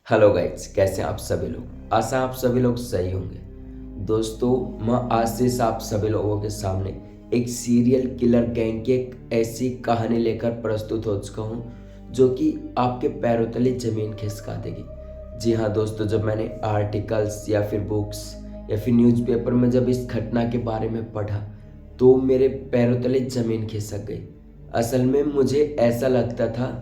Hello guys, कैसे हैं आप सभी लोग। आशा आप सभी लोग सही होंगे। दोस्तों, मैं आज से आप सभी लोगों के सामने एक सीरियल किलर गैंग की एक ऐसी कहानी लेकर प्रस्तुत हो चुका हूं जो कि आपके पैरों तले जमीन खिसका देगी। जी हाँ दोस्तों, जब मैंने आर्टिकल्स या फिर बुक्स या फिर न्यूज़पेपर में जब इस घटना के बारे में पढ़ा तो मेरे पैरों तले जमीन खिसक गई। असल में मुझे ऐसा लगता था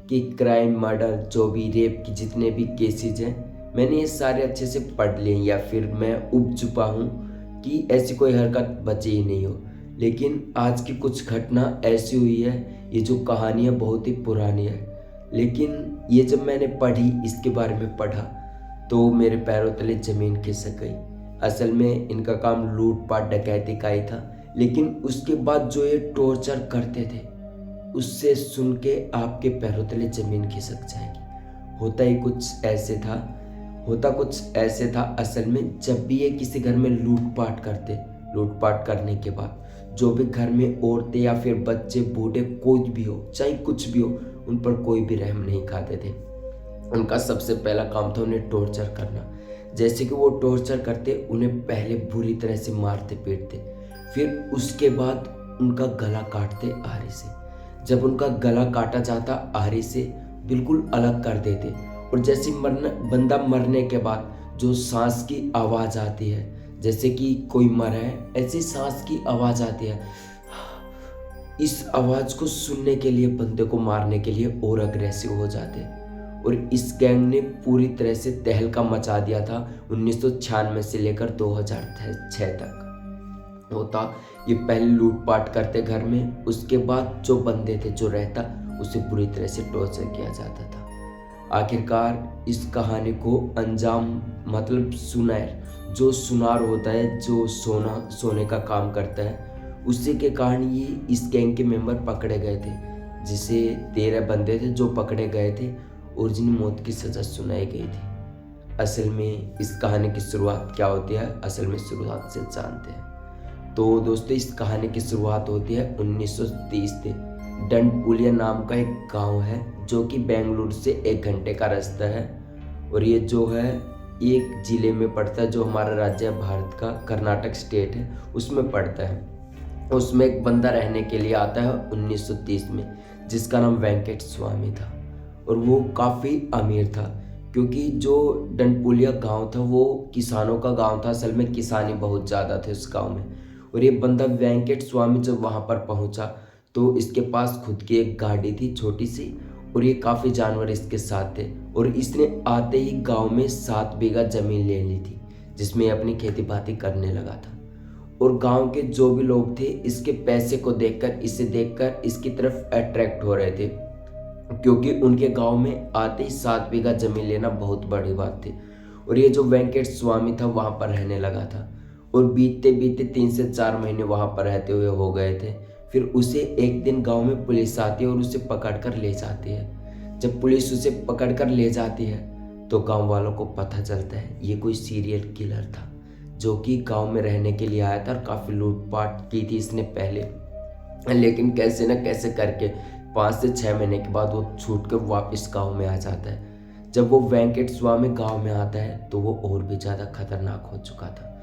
कि क्राइम, मर्डर, जो भी रेप की जितने भी केसेज हैं, मैंने ये सारे अच्छे से पढ़ लिए या फिर मैं उब चुका हूँ कि ऐसी कोई हरकत बची ही नहीं हो। लेकिन आज की कुछ घटना ऐसी हुई है, ये जो कहानी है बहुत ही पुरानी है, लेकिन ये जब मैंने पढ़ी, इसके बारे में पढ़ा, तो मेरे पैरों तले ज़मीन खिसक गई। असल में इनका काम लूट-पाट, डकैती का ही था, लेकिन उसके बाद जो ये टॉर्चर करते थे उससे सुन के आपके पैरों तले जमीन खिसक जाएगी। होता कुछ ऐसे था असल में। जब भी ये किसी घर में लूटपाट करते, लूटपाट करने के बाद जो भी घर में औरतें या फिर बच्चे, बूढ़े, कोई भी हो, चाहे कुछ भी हो, उन पर कोई भी रहम नहीं खाते थे। उनका सबसे पहला काम था उन्हें टॉर्चर करना। जैसे कि वो टॉर्चर करते, उन्हें पहले बुरी तरह से मारते पीटते, फिर उसके बाद उनका गला काटते आरी से। जब उनका गला काटा जाता आरी से, बिल्कुल अलग कर देते, और जैसे बंदा मरने के बाद जो सांस की आवाज़ आती है, जैसे कि कोई मरा है, ऐसी सांस की आवाज़ आती है। इस आवाज़ को सुनने के लिए बंदे को मारने के लिए और अग्रेसिव हो जाते। और इस गैंग ने पूरी तरह से तहलका मचा दिया था 1996 से लेकर 2006 तक। होता ये पहले लूटपाट करते घर में, उसके बाद जो बंदे थे, जो रहता, उसे बुरी तरह से टॉर्चर किया जाता था। आखिरकार इस कहानी को अंजाम, मतलब सुनार, जो सुनार होता है, जो सोने का काम करता है, उसी के कारण ये इस गैंग के मेंबर पकड़े गए थे, जिसे 13 बंदे थे जो पकड़े गए थे और जिन्हें मौत की सज़ा सुनाई गई थी। असल में इस कहानी की शुरुआत क्या होती है, असल में शुरुआत से जानते हैं। तो दोस्तों, इस कहानी की शुरुआत होती है 1930 से। डंडपुलिया नाम का एक गांव है जो कि बेंगलुरु से 1 घंटे का रास्ता है, और ये जो है एक ज़िले में पड़ता है, जो हमारा राज्य है भारत का, कर्नाटक स्टेट है, उसमें पड़ता है। उसमें एक बंदा रहने के लिए आता है 1930 में, जिसका नाम वेंकट स्वामी था, और वो काफ़ी अमीर था, क्योंकि जो डंडपुलिया गांव था वो किसानों का गांव था। असल में किसानी बहुत ज़्यादा थे उस गांव में। और ये बंदा वेंकट स्वामी जब वहाँ पर पहुँचा तो इसके पास खुद की एक गाड़ी थी छोटी सी, और ये काफ़ी जानवर इसके साथ थे। और इसने आते ही गांव में 7 बीघा ज़मीन ले ली थी, जिसमें ये अपनी खेती बाड़ी करने लगा था। और गांव के जो भी लोग थे, इसके पैसे को देखकर, इसे देखकर इसकी तरफ अट्रैक्ट हो रहे थे, क्योंकि उनके गांव में आते ही 7 बीघा ज़मीन लेना बहुत बड़ी बात थी। और ये जो वेंकट स्वामी था वहाँ पर रहने लगा था, और बीतते बीतते 3 से 4 महीने वहाँ पर रहते हुए हो गए थे। फिर उसे एक दिन गांव में पुलिस आती है और उसे पकड़ कर ले जाती है। जब पुलिस उसे पकड़ कर ले जाती है तो गांव वालों को पता चलता है ये कोई सीरियल किलर था, जो कि गांव में रहने के लिए आया था, और काफ़ी लूटपाट की थी इसने पहले। लेकिन कैसे न कैसे करके 5 से 6 महीने के बाद वो छूट कर वापस गाँव में आ जाता है। जब वो वेंकट स्वामी गाँव में आता है तो वो और भी ज़्यादा खतरनाक हो चुका था,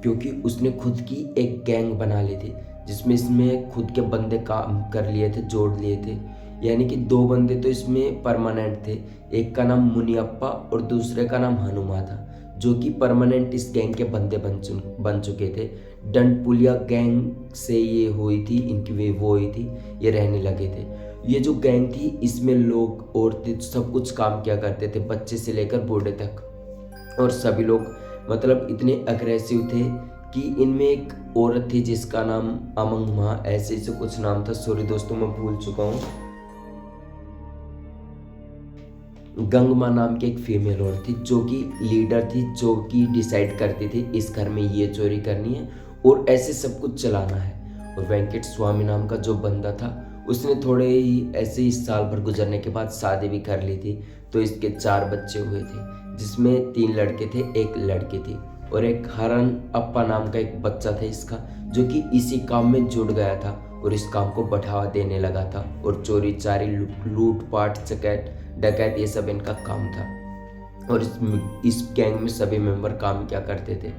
क्योंकि उसने खुद की एक गैंग बना ली थी, जिसमें इसमें खुद के बंदे काम कर लिए थे, जोड़ लिए थे। यानी कि 2 बंदे तो इसमें परमानेंट थे, एक का नाम मुनियप्पा और दूसरे का नाम हनुमा था, जो कि परमानेंट इस गैंग के बंदे बन चुके थे। डंडपुलिया गैंग से ये हुई थी, इनकी वे वो हुई थी, ये रहने लगे थे। ये जो गैंग थी, इसमें लोग, औरतें, सब कुछ काम किया करते थे, बच्चे से लेकर बूढ़े तक। और सभी लोग मतलब इतने अग्रेसिव थे कि इनमें एक औरत थी जिसका नाम अमंग माँ, ऐसे से कुछ नाम था, सॉरी दोस्तों मैं भूल चुका हूँ। गंगमा नाम की एक फीमेल औरत थी, जो कि लीडर थी, जो कि डिसाइड करती थी इस घर में ये चोरी करनी है और ऐसे सब कुछ चलाना है। और वेंकट स्वामी नाम का जो बंदा था, उसने थोड़े ही ऐसे ही साल भर गुजरने के बाद शादी भी कर ली थी। तो इसके 4 बच्चे हुए थे, जिसमें 3 लड़के थे, 1 लड़की थी, और एक हरन अप्पा नाम का एक बच्चा था इसका, जो कि इसी काम में जुड़ गया था और इस काम को बढ़ावा देने लगा था। और चोरी चारी, लूट पाट, डकैत, ये सब इनका काम था। और इस गैंग में सभी मेंबर काम क्या करते थे,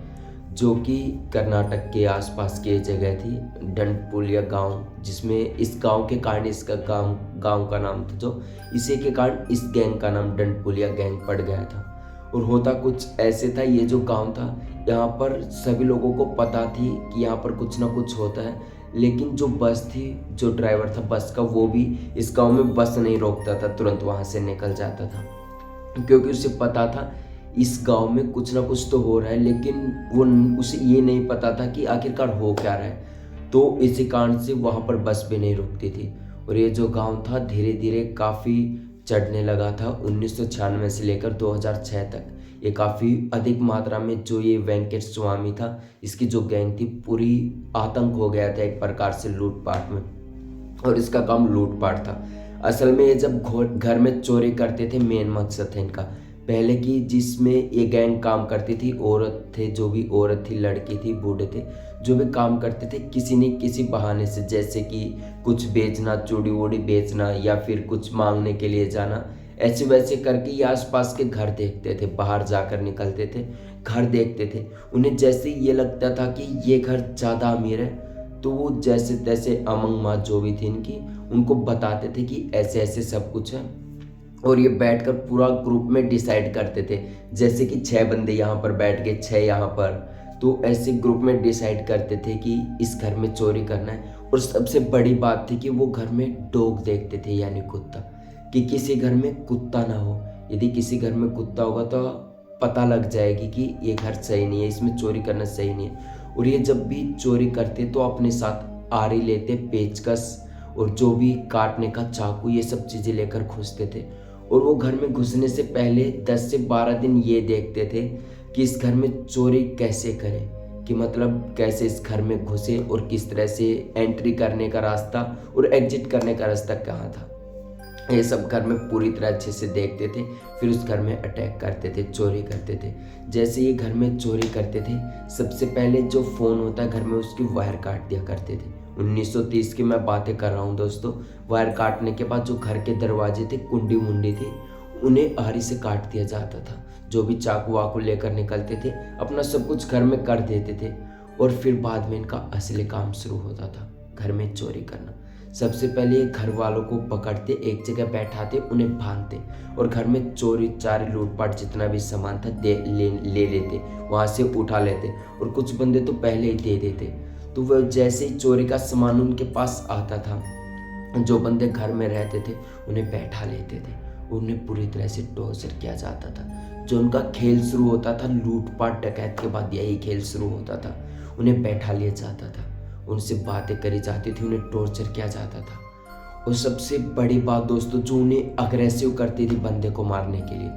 जो कि कर्नाटक के आसपास की जगह थी डंडपुलिया गांव, जिसमें इस गांव के कारण इसका गांव का नाम था, जो इसी के कारण इस गैंग का नाम डंडपुलिया गैंग पड़ गया था। और होता कुछ ऐसे था, ये जो गांव था यहाँ पर सभी लोगों को पता थी कि यहाँ पर कुछ ना कुछ होता है, लेकिन जो बस थी, जो ड्राइवर था बस का, वो भी इस गांव में बस नहीं रोकता था, तुरंत वहाँ से निकल जाता था, क्योंकि उसे पता था इस गांव में कुछ ना कुछ तो हो रहा है, लेकिन वो उसे ये नहीं पता था कि आखिरकार हो क्या रहा है। तो इसी कारण से वहाँ पर बस भी नहीं रुकती थी। और ये जो गांव था धीरे धीरे काफ़ी चढ़ने लगा था। 1996 से लेकर 2006 तक ये काफ़ी अधिक मात्रा में जो ये वेंकट स्वामी था, इसकी जो गैंग थी, पूरी आतंक हो गया था एक प्रकार से लूटपाट में। और इसका काम लूटपाट था। असल में ये जब घर में चोरी करते थे, मेन मकसद था इनका पहले की, जिसमें ये गैंग काम करती थी, औरत थे, जो भी औरत थी, लड़की थी, बूढ़े थे, जो भी काम करते थे किसी न किसी बहाने से, जैसे कि कुछ बेचना, चूड़ी वूड़ी बेचना, या फिर कुछ मांगने के लिए जाना, ऐसे वैसे करके ये आसपास के घर देखते थे, बाहर जाकर निकलते थे, घर देखते थे। उन्हें जैसे ये लगता था कि ये घर ज़्यादा अमीर है, तो वो जैसे तैसे अमंग माँ जो भी थी इनकी, उनको बताते थे कि ऐसे ऐसे सब कुछ है। और ये बैठकर पूरा ग्रुप में डिसाइड करते थे, जैसे कि 6 बंदे यहाँ पर बैठ गए, 6 यहाँ पर, तो ऐसे ग्रुप में डिसाइड करते थे कि इस घर में चोरी करना है। और सबसे बड़ी बात थी कि वो घर में डॉग देखते थे, यानी कुत्ता, कि किसी घर में कुत्ता ना हो। यदि किसी घर में कुत्ता होगा तो पता लग जाएगी कि ये घर सही नहीं है, इसमें चोरी करना सही नहीं है। और ये जब भी चोरी करते तो अपने साथ आरी लेते, पेचकस और जो भी काटने का चाकू, ये सब चीज़ें लेकर घुसते थे। और वो घर में घुसने से पहले 10 से 12 दिन ये देखते थे कि इस घर में चोरी कैसे करें, कि मतलब कैसे इस घर में घुसे और किस तरह से एंट्री करने का रास्ता और एग्जिट करने का रास्ता कहाँ था। ये सब घर में पूरी तरह अच्छे से देखते थे, फिर उस घर में अटैक करते थे, चोरी करते थे। जैसे ये घर में चोरी करते थे, सबसे पहले जो फ़ोन होता है घर में, उसकी वायर काट दिया करते थे। 1930 की मैं बातें कर रहा हूँ दोस्तों। वायर काटने के बाद जो घर के दरवाजे थे, कुंडी मुंडी थी, उन्हें आरी से काट दिया जाता था। जो भी चाकू वाकू लेकर निकलते थे, अपना सब कुछ घर में कर देते थे। और फिर बाद में इनका असली काम शुरू होता था, घर में चोरी करना। सबसे पहले ये घर वालों को पकड़ते, एक जगह बैठाते, उन्हें बांधते और घर में चोरी चारी लूटपाट जितना भी सामान था ले लेते, वहाँ से उठा लेते। और कुछ बंदे तो पहले ही दे देते। तो वह जैसे ही चोरी का सामान उनके पास आता था, जो बंदे घर में रहते थे उन्हें बैठा लेते थे, उन्हें पूरी तरह से टॉर्चर किया जाता था। जो उनका खेल शुरू होता था, लूटपाट डकैत के बाद यही खेल शुरू होता था। उन्हें बैठा लिया जाता था, उनसे बातें करी जाती थी, उन्हें टॉर्चर किया जाता था। और सबसे बड़ी बात दोस्तों, जो उन्हें अग्रेसिव करती थी बंदे को मारने के लिए,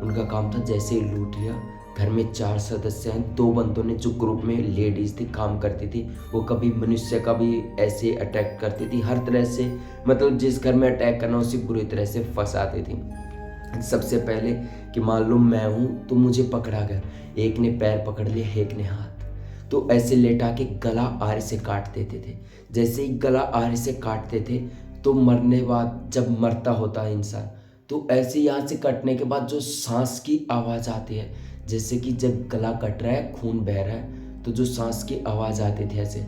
उनका काम था जैसे ही लूट लिया, घर में 4 सदस्य हैं, 2 बंदों ने, जो ग्रुप में लेडीज थी काम करती थी, वो कभी मनुष्य का भी ऐसे अटैक करती थी, हर तरह से, मतलब जिस घर में अटैक करना उसे बुरी तरह से फंसाती थी। सबसे पहले कि मान लो मैं हूँ तो मुझे पकड़ा गया, एक ने पैर पकड़ लिया, एक ने हाथ, तो ऐसे लेटा के गला आरी से काट देते थे। जैसे ही गला आरी से काटते थे, तो मरने बाद जब मरता होता है इंसान, तो ऐसे यहाँ से कटने के बाद जो सांस की आवाज़ आती है, जैसे कि जब गला कट रहा है, खून बह रहा है, तो जो सांस की आवाज़ आती थी ऐसे,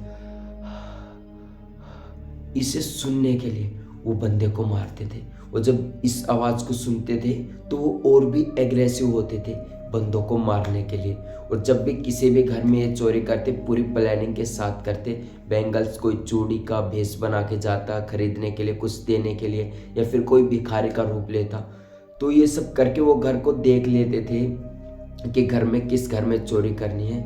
इसे सुनने के लिए वो बंदे को मारते थे। और जब इस आवाज़ को सुनते थे तो वो और भी एग्रेसिव होते थे बंदों को मारने के लिए। और जब भी किसी भी घर में ये चोरी करते, पूरी प्लानिंग के साथ करते। बैंगल्स, कोई चूड़ी का भेस बना के जाता खरीदने के लिए, कुछ देने के लिए, या फिर कोई भिखारी का रूप लेता। तो ये सब करके वो घर को देख लेते थे कि घर में किस घर में चोरी करनी है।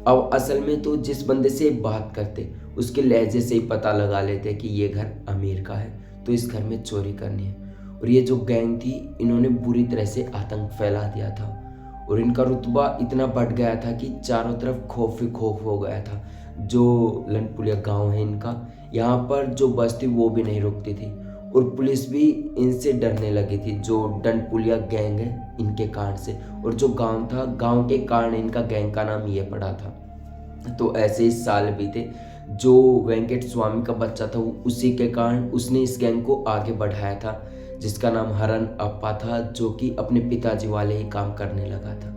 अब असल में तो जिस बंदे से बात करते, उसके लहजे से ही पता लगा लेते कि ये घर अमीर का है, तो इस घर में चोरी करनी है। और ये जो गैंग थी, इन्होंने बुरी तरह से आतंक फैला दिया था। और इनका रुतबा इतना बढ़ गया था कि चारों तरफ खौफ ही खौफ हो गया था। जो लंडपुलिया गांव है इनका, यहाँ पर जो बस थी वो भी नहीं रुकती थी, और पुलिस भी इनसे डरने लगी थी, जो डंडपुलिया गैंग है इनके कारण से। और जो गांव था, गांव के कारण इनका गैंग का नाम ये पड़ा था। तो ऐसे ही साल बीते। जो वेंकट स्वामी का बच्चा था, उसी के कारण उसने इस गैंग को आगे बढ़ाया था। जिसका नाम हरन अप्पा था, जो कि अपने पिताजी वाले ही काम करने लगा था।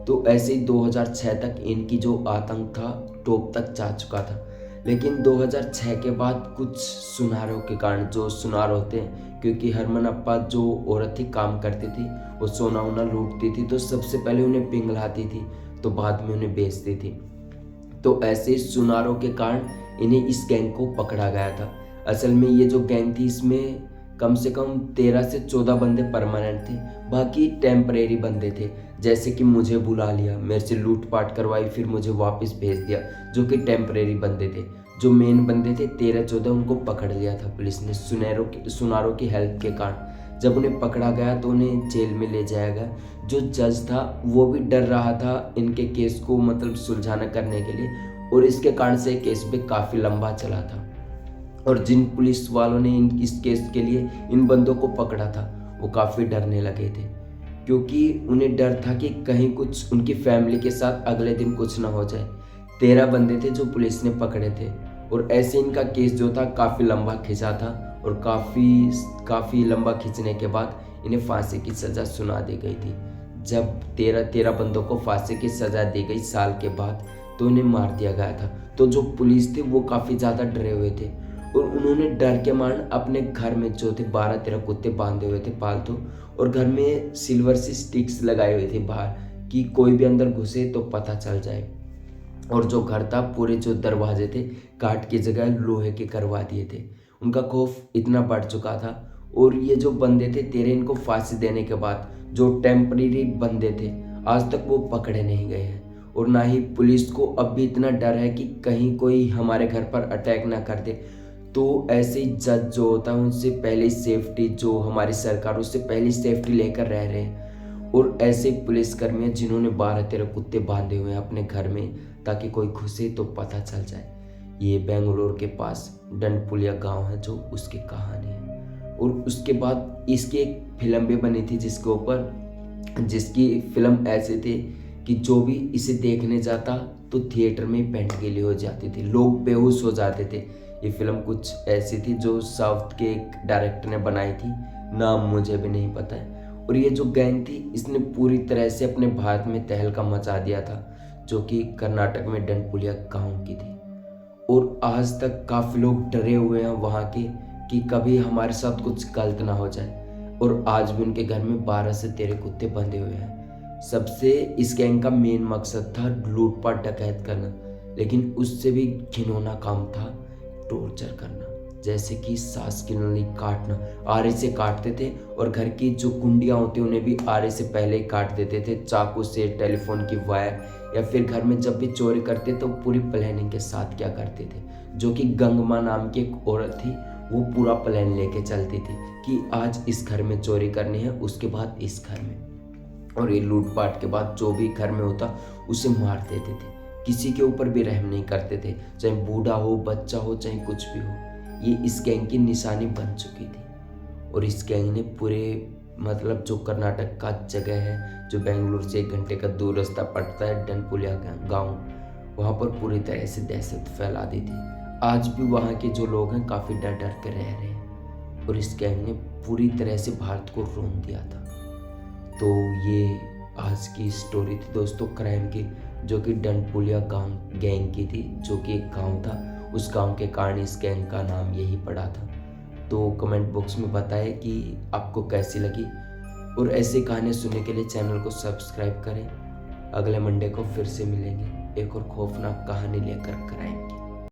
तो ऐसे ही 2006 तक इनकी जो आतंक था टॉप तक जा चुका था। लेकिन 2006 के बाद कुछ सुनारों के कारण, जो सुनार होते हैं, क्योंकि हरमन अप्पा जो औरत थी काम करती थी, वो सोना वोना लूटती थी, तो सबसे पहले उन्हें पिघलाती थी, तो बाद में उन्हें बेचती थी। तो ऐसे सुनारों के कारण इन्हें इस गैंग को पकड़ा गया था। असल में ये जो गैंग थी, इसमें कम से कम 13 से 14 बंदे परमानेंट थे, बाकी टेम्परेरी बंदे थे। जैसे कि मुझे बुला लिया, मेरे से लूटपाट करवाई, फिर मुझे वापस भेज दिया, जो कि टेम्परेरी बंदे थे। जो मेन बंदे थे 13-14, उनको पकड़ लिया था पुलिस ने सुनारों की हेल्प के कारण। जब उन्हें पकड़ा गया तो उन्हें जेल में ले जाया गया। जो जज था वो भी डर रहा था इनके केस को मतलब सुलझाना करने के लिए, और इसके कारण से केस भी काफ़ी लंबा चला था। और जिन पुलिस वालों ने इस केस के लिए इन बंदों को पकड़ा था, वो काफ़ी डरने लगे थे, क्योंकि उन्हें डर था कि कहीं कुछ उनकी फैमिली के साथ अगले दिन कुछ ना हो जाए। 13 बंदे थे जो पुलिस ने पकड़े थे, और ऐसे इनका केस जो था काफ़ी लंबा खिंचा था, और काफ़ी लंबा खींचने के बाद इन्हें फांसी की सज़ा सुना दी गई थी। जब 13 बंदों को फांसी की सज़ा दी गई साल के बाद, तो उन्हें मार दिया गया था। तो जो पुलिस थे वो काफ़ी ज़्यादा डरे हुए थे, और उन्होंने डर के मारण अपने घर में जो थे 12-13 कुत्ते बांधे हुए थे पालतू, और घर में सिल्वर सी स्टिक्स लगाए हुए थे बाहर, कि कोई भी अंदर घुसे तो पता चल जाए। और जो घर था, पूरे जो दरवाजे थे काठ की जगह लोहे के करवा दिए थे। उनका खौफ इतना बढ़ चुका था। और ये जो बंदे थे 13, इनको फांसी देने के बाद जो टेम्परेरी बंदे थे, आज तक वो पकड़े नहीं गए हैं। और ना ही पुलिस को अब भी इतना डर है कि कहीं कोई हमारे घर पर अटैक ना कर दे। तो ऐसे ही जज जो होता है, उनसे पहले सेफ्टी, जो हमारी सरकार उससे पहले सेफ्टी लेकर रह रहे हैं। और ऐसे पुलिसकर्मी हैं जिन्होंने 12-13 कुत्ते बांधे हुए हैं अपने घर में, ताकि कोई घुसे तो पता चल जाए। ये बेंगलोर के पास डंडपुलिया गांव है, जो उसकी कहानी है। और उसके बाद इसकी एक फिल्म भी बनी थी जिसके ऊपर, जिसकी फिल्म ऐसे थी कि जो भी इसे देखने जाता तो थिएटर में पेंट गीली हो जाती थी, लोग बेहोश हो जाते थे। ये फिल्म कुछ ऐसी थी जो साउथ के एक डायरेक्टर ने बनाई थी, नाम मुझे भी नहीं पता है। और ये जो गैंग थी, इसने पूरी तरह से अपने भारत में तहलका मचा दिया था, जो कि कर्नाटक में डंडपुलिया गांव की थी। और आज तक काफ़ी लोग डरे हुए हैं वहाँ के, कि कभी हमारे साथ कुछ गलत ना हो जाए। और आज भी उनके घर में 12 से 13 कुत्ते बंधे हुए हैं। सबसे इस गैंग का मेन मकसद था लूटपाट डकैत करना, लेकिन उससे भी घिनौना काम था टॉर्चर करना। जैसे कि सांस की नली काटना, आरे से काटते थे, और घर की जो कुंडियाँ होती उन्हें भी आरे से पहले ही काट देते थे, चाकू से, टेलीफोन की वायर, या फिर घर में जब भी चोरी करते तो पूरी प्लानिंग के साथ क्या करते थे। जो कि गंगमा नाम की एक औरत थी, वो पूरा प्लान लेके चलती थी कि आज इस घर में चोरी करनी है, उसके बाद इस घर में। और ये लूटपाट के बाद जो भी घर में होता उसे मार देते थे, किसी के ऊपर भी रहम नहीं करते थे, चाहे बूढ़ा हो, बच्चा हो, चाहे कुछ भी हो। ये इस गैंग की निशानी बन चुकी थी। और इस गैंग ने पूरे मतलब जो कर्नाटक का जगह है, जो बेंगलुरु से 1 घंटे का दूर रास्ता पड़ता है, डंडपुलिया गांव, वहाँ पर पूरी तरह से दहशत फैला दी थी। आज भी वहाँ के जो लोग हैं काफ़ी डर डर कर रह रहे हैं। और इस गैंग ने पूरी तरह से भारत को रोन दिया था। तो ये आज की स्टोरी थी दोस्तों क्राइम की, जो कि डंडपुलिया गांव गैंग की थी, जो कि एक गांव था। उस गांव के कारण इस गैंग का नाम यही पड़ा था। तो कमेंट बॉक्स में बताएं कि आपको कैसी लगी, और ऐसी कहानियाँ सुनने के लिए चैनल को सब्सक्राइब करें। अगले मंडे को फिर से मिलेंगे एक और खौफनाक कहानी लेकर क्राइम की।